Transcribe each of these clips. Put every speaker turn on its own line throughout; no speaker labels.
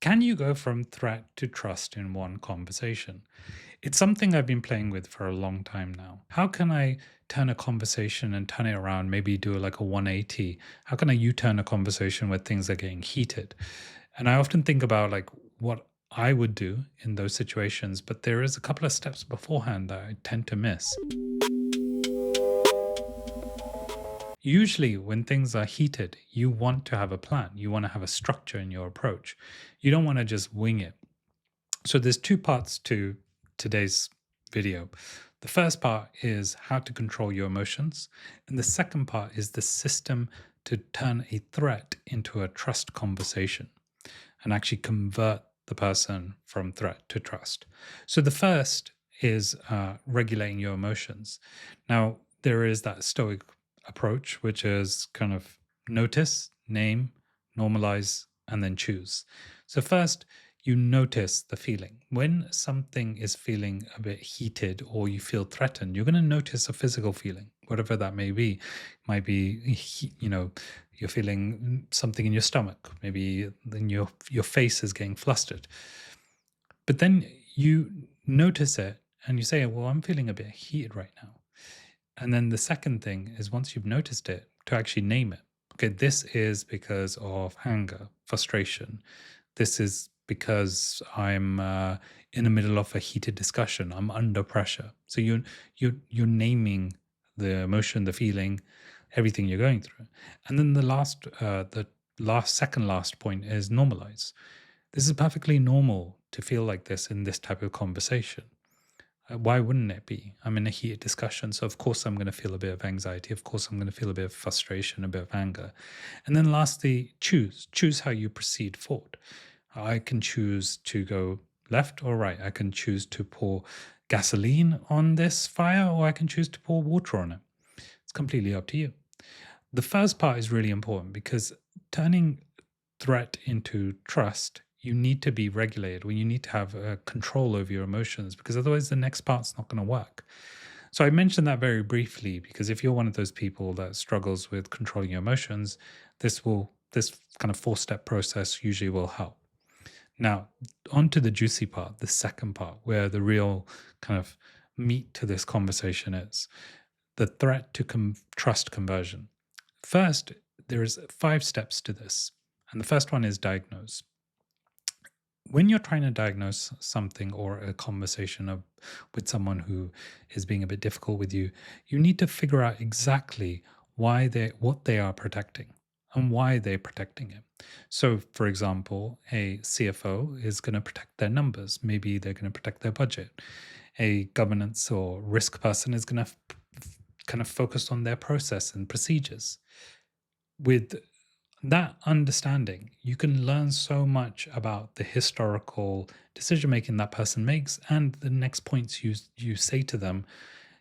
Can you go from threat to trust in one conversation? It's something I've been playing with for a long time now. How can I turn a conversation and turn it around, maybe do like a 180? How can I U-turn a conversation where things are getting heated? And I often think about like what I would do in those situations, but there is a couple of steps beforehand that I tend to miss. Usually, when things are heated, you want to have a plan. You want to have a structure in your approach. You don't want to just wing it. So there's two parts to today's video. The first part is how to control your emotions, and the second part is the system to turn a threat into a trust conversation and actually convert the person from threat to trust. So the first is regulating your emotions. Now, there is that Stoic approach, which is kind of notice, name, normalize, and then choose. So first, you notice the feeling. When something is feeling a bit heated or you feel threatened, you're going to notice a physical feeling, whatever that may be. It might be, you're feeling something in your stomach. Maybe then your face is getting flustered. But then you notice it and you say, well, I'm feeling a bit heated right now. And then the second thing is once you've noticed it, to actually name it. Okay, this is because of anger, frustration. This is because I'm in the middle of a heated discussion. I'm under pressure. So you're naming the emotion, the feeling, everything you're going through. And then the second last point is normalize. This is perfectly normal to feel like this in this type of conversation. Why wouldn't it be? I'm in a heated discussion, so of course I'm going to feel a bit of anxiety. Of course I'm going to feel a bit of frustration, a bit of anger. And then lastly, choose how you proceed forward. I can choose to go left or right. I can choose to pour gasoline on this fire, or I can choose to pour water on it. It's completely up to you. The first part is really important because turning threat into trust, you need to be regulated, when you need to have control over your emotions, because otherwise the next part's not going to work. So I mentioned that very briefly because if you're one of those people that struggles with controlling your emotions, this kind of 4-step process usually will help. Now, on to the juicy part, the second part, where the real kind of meat to this conversation is the threat to trust conversion. First, there is 5 steps to this. And the first one is diagnose. When you're trying to diagnose something or a conversation with someone who is being a bit difficult with you, you need to figure out exactly what they are protecting and why they're protecting it. So, for example, a CFO is going to protect their numbers. Maybe they're going to protect their budget. A governance or risk person is going to kind of focus on their process and procedures. With that understanding, you can learn so much about the historical decision making that person makes, and the next points you say to them,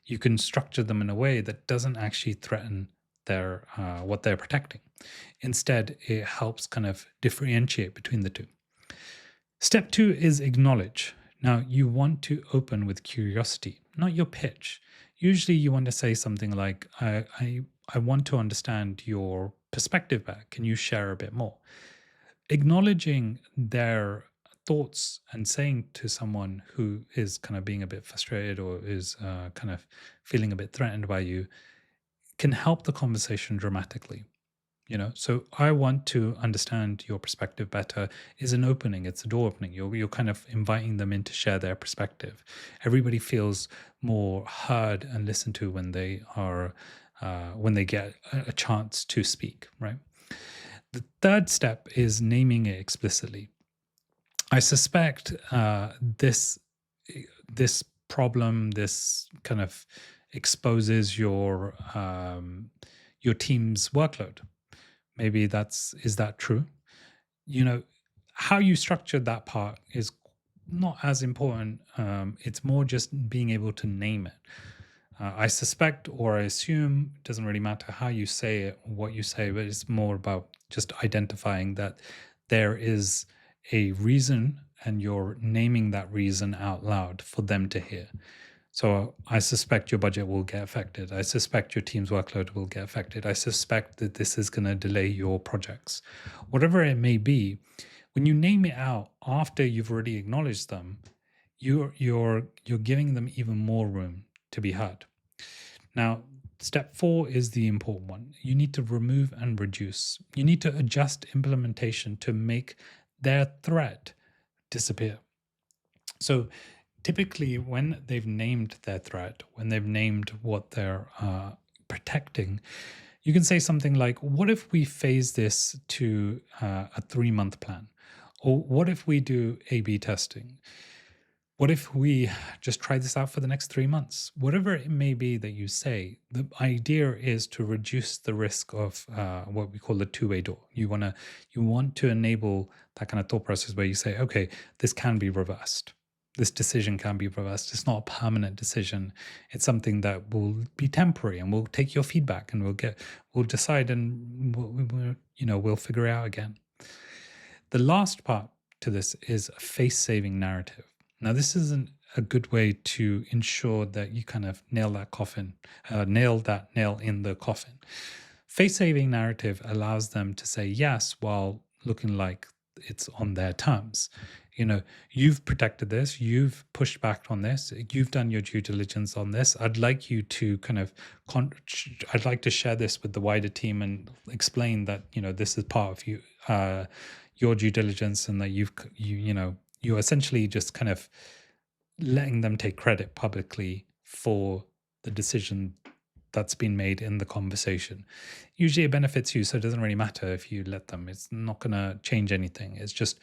you can structure them in a way that doesn't actually threaten their what they're protecting. Instead, it helps kind of differentiate between the two. Step 2 is acknowledge. Now, you want to open with curiosity, not your pitch. Usually, you want to say something like, I want to understand your perspective back. Can you share a bit more? Acknowledging their thoughts and saying to someone who is kind of being a bit frustrated or is kind of feeling a bit threatened by you can help the conversation dramatically. So I want to understand your perspective better is an opening. It's a door opening. You're kind of inviting them in to share their perspective. Everybody feels more heard and listened to when they get a chance to speak, right? The third step is naming it explicitly. I suspect this problem, this kind of exposes your team's workload. Maybe is that true? How you structured that part is not as important. It's more just being able to name it. I suspect or I assume, it doesn't really matter how you say it or what you say, but it's more about just identifying that there is a reason and you're naming that reason out loud for them to hear. So I suspect your budget will get affected. I suspect your team's workload will get affected. I suspect that this is going to delay your projects. Whatever it may be, When you name it out after you've already acknowledged them, you're giving them even more room to be heard. Now, step 4 is the important one. You need to remove and reduce. You need to adjust implementation to make their threat disappear. So typically, when they've named their threat, when they've named what they're protecting, you can say something like, what if we phase this to a 3-month plan? Or what if we do A/B testing? What if we just try this out for the next 3 months? Whatever it may be that you say, the idea is to reduce the risk of what we call the two-way door. You want to enable that kind of thought process where you say, okay, this can be reversed. This decision can be reversed. It's not a permanent decision. It's something that will be temporary, and we'll take your feedback, and we'll decide, and we'll figure it out again. The last part to this is a face-saving narrative. Now, this isn't a good way to ensure that you kind of nail that nail in the coffin. Face-saving narrative allows them to say yes while looking like it's on their terms. You've protected this, you've pushed back on this, you've done your due diligence on this. I'd like you to I'd like to share this with the wider team and explain that, this is part of your due diligence, and that you're essentially just kind of letting them take credit publicly for the decision that's been made in the conversation. Usually it benefits you, so it doesn't really matter if you let them. It's not going to change anything. It's just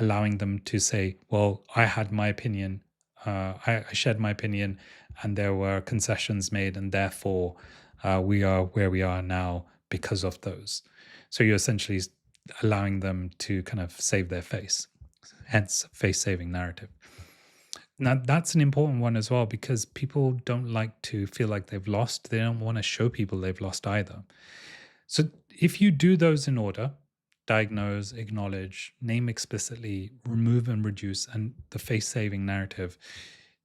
allowing them to say, well, I had my opinion, I shared my opinion, and there were concessions made, and therefore we are where we are now because of those. So you're essentially allowing them to kind of save their face, hence face-saving narrative. Now, that's an important one as well, because people don't like to feel like they've lost. They don't want to show people they've lost either. So if you do those in order, diagnose, acknowledge, name explicitly, remove and reduce, and the face-saving narrative,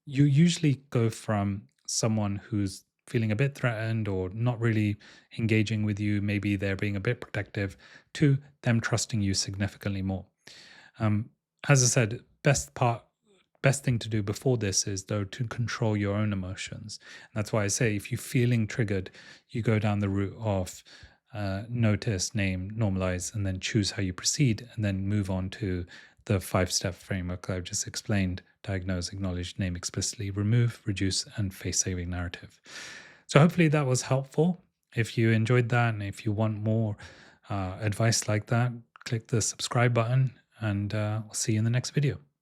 you usually go from someone who's feeling a bit threatened or not really engaging with you, maybe they're being a bit protective, to them trusting you significantly more. As I said, best thing to do before this is, though, to control your own emotions. And that's why I say, if you're feeling triggered, you go down the route of notice, name, normalize, and then choose how you proceed, and then move on to the 5-step framework I've just explained: diagnose, acknowledge, name explicitly, remove, reduce, and face-saving narrative. So hopefully that was helpful. If you enjoyed that, and if you want more advice like that, click the subscribe button, and we'll see you in the next video.